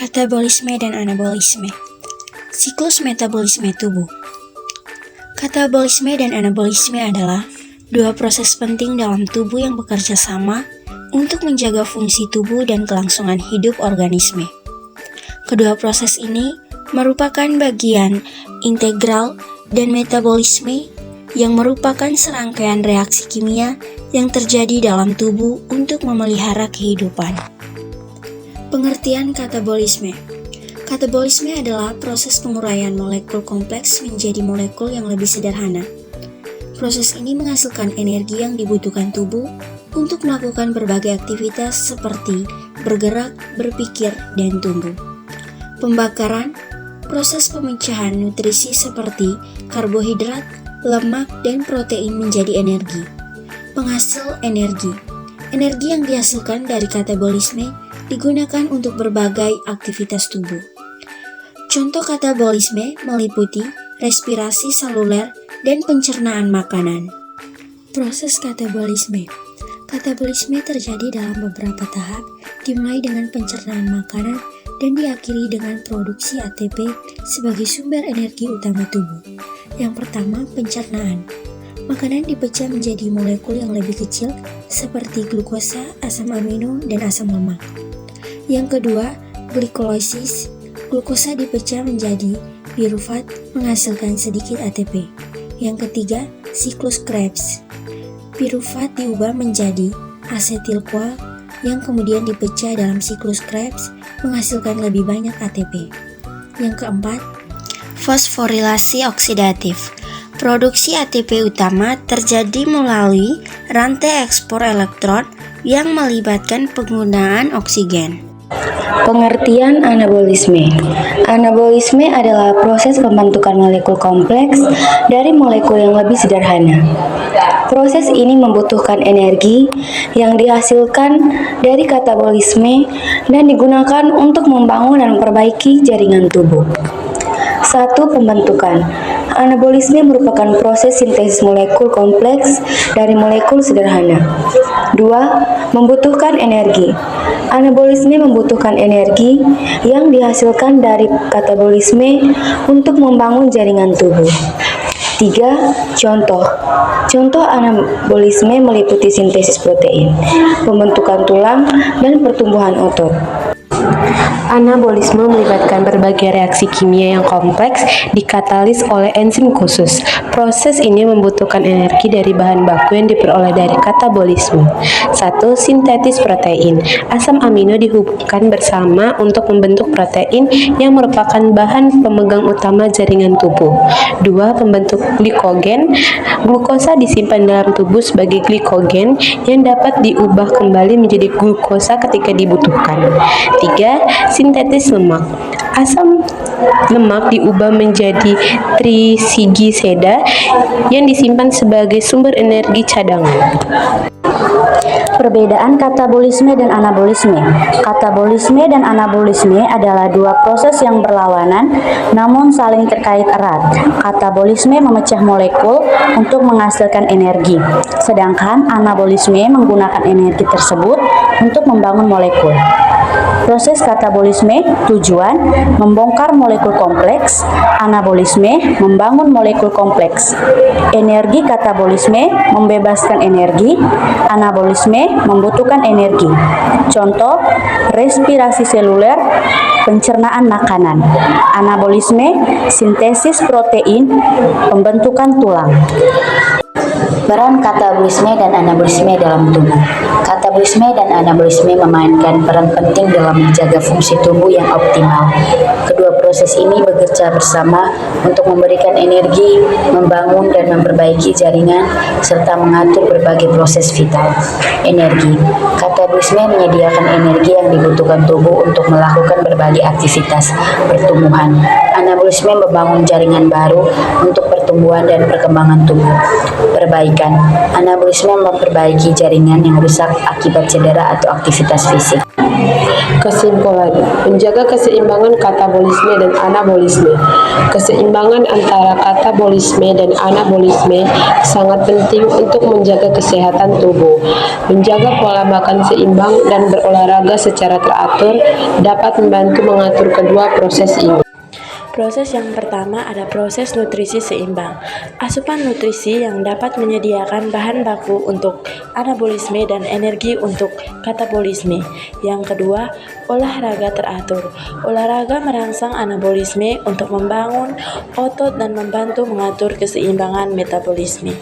Katabolisme dan anabolisme. Siklus metabolisme tubuh. Katabolisme dan anabolisme adalah dua proses penting dalam tubuh yang bekerja sama untuk menjaga fungsi tubuh dan kelangsungan hidup organisme. Kedua proses ini merupakan bagian integral dan metabolisme yang merupakan serangkaian reaksi kimia yang terjadi dalam tubuh untuk memelihara kehidupan. Pengertian katabolisme. Katabolisme adalah proses penguraian molekul kompleks menjadi molekul yang lebih sederhana. Proses ini menghasilkan energi yang dibutuhkan tubuh untuk melakukan berbagai aktivitas seperti bergerak, berpikir, dan tumbuh. Pembakaran, proses pemecahan nutrisi seperti karbohidrat, lemak, dan protein menjadi energi. Penghasil energi. Energi yang dihasilkan dari katabolisme digunakan untuk berbagai aktivitas tubuh. Contoh katabolisme meliputi respirasi seluler dan pencernaan makanan. Proses katabolisme. Katabolisme terjadi dalam beberapa tahap, dimulai dengan pencernaan makanan dan diakhiri dengan produksi ATP sebagai sumber energi utama tubuh. Yang pertama, pencernaan. Makanan dipecah menjadi molekul yang lebih kecil seperti glukosa, asam amino, dan asam lemak. Yang kedua, glikolisis. Glukosa dipecah menjadi pirufat menghasilkan sedikit ATP. Yang ketiga, siklus Krebs. Pirufat diubah menjadi asetil-CoA yang kemudian dipecah dalam siklus Krebs menghasilkan lebih banyak ATP. Yang keempat, fosforilasi oksidatif. Produksi ATP utama terjadi melalui rantai ekspor elektron yang melibatkan penggunaan oksigen. Pengertian anabolisme. Anabolisme adalah proses pembentukan molekul kompleks dari molekul yang lebih sederhana. Proses ini membutuhkan energi yang dihasilkan dari katabolisme dan digunakan untuk membangun dan memperbaiki jaringan tubuh. 1. Pembentukan. Anabolisme merupakan proses sintesis molekul kompleks dari molekul sederhana. 2. Membutuhkan energi. Anabolisme membutuhkan energi yang dihasilkan dari katabolisme untuk membangun jaringan tubuh. 3. Contoh. Contoh anabolisme meliputi sintesis protein, pembentukan tulang, dan pertumbuhan otot. Anabolisme melibatkan berbagai reaksi kimia yang kompleks dikatalis oleh enzim khusus. Proses ini membutuhkan energi dari bahan baku yang diperoleh dari katabolisme. 1. Sintetis protein. Asam amino dihubungkan bersama untuk membentuk protein yang merupakan bahan pemegang utama jaringan tubuh. 2. Pembentuk glikogen. Glukosa disimpan dalam tubuh sebagai glikogen yang dapat diubah kembali menjadi glukosa ketika dibutuhkan. 3. Sintetis lemak. Asam lemak diubah menjadi trisigiseda yang disimpan sebagai sumber energi cadangan. Perbedaan katabolisme dan anabolisme. Katabolisme dan anabolisme adalah dua proses yang berlawanan namun saling terkait erat. Katabolisme memecah molekul untuk menghasilkan energi, sedangkan anabolisme menggunakan energi tersebut untuk membangun molekul. Proses katabolisme tujuan membongkar molekul kompleks, anabolisme membangun molekul kompleks. Energi katabolisme membebaskan energi, anabolisme membutuhkan energi. Contoh, respirasi seluler, pencernaan makanan. Anabolisme, sintesis protein, pembentukan tulang. Peran katabolisme dan anabolisme dalam tubuh. Katabolisme dan anabolisme memainkan peran penting dalam menjaga fungsi tubuh yang optimal. Kedua proses ini bekerja bersama untuk memberikan energi, membangun dan memperbaiki jaringan, serta mengatur berbagai proses vital. Energi. Katabolisme menyediakan energi yang dibutuhkan tubuh untuk melakukan berbagai aktivitas pertumbuhan. Anabolisme membangun jaringan baru untuk pertumbuhan dan perkembangan tubuh. Perbaikan. Anabolisme memperbaiki jaringan yang rusak akibat cedera atau aktivitas fisik. Kesimpulan, menjaga keseimbangan katabolisme dan anabolisme. Keseimbangan antara katabolisme dan anabolisme sangat penting untuk menjaga kesehatan tubuh. Menjaga pola makan seimbang dan berolahraga secara teratur dapat membantu mengatur kedua proses ini. Proses yang pertama ada proses nutrisi seimbang. Asupan nutrisi yang dapat menyediakan bahan baku untuk anabolisme dan energi untuk katabolisme. Yang kedua, olahraga teratur. Olahraga merangsang anabolisme untuk membangun otot dan membantu mengatur keseimbangan metabolisme.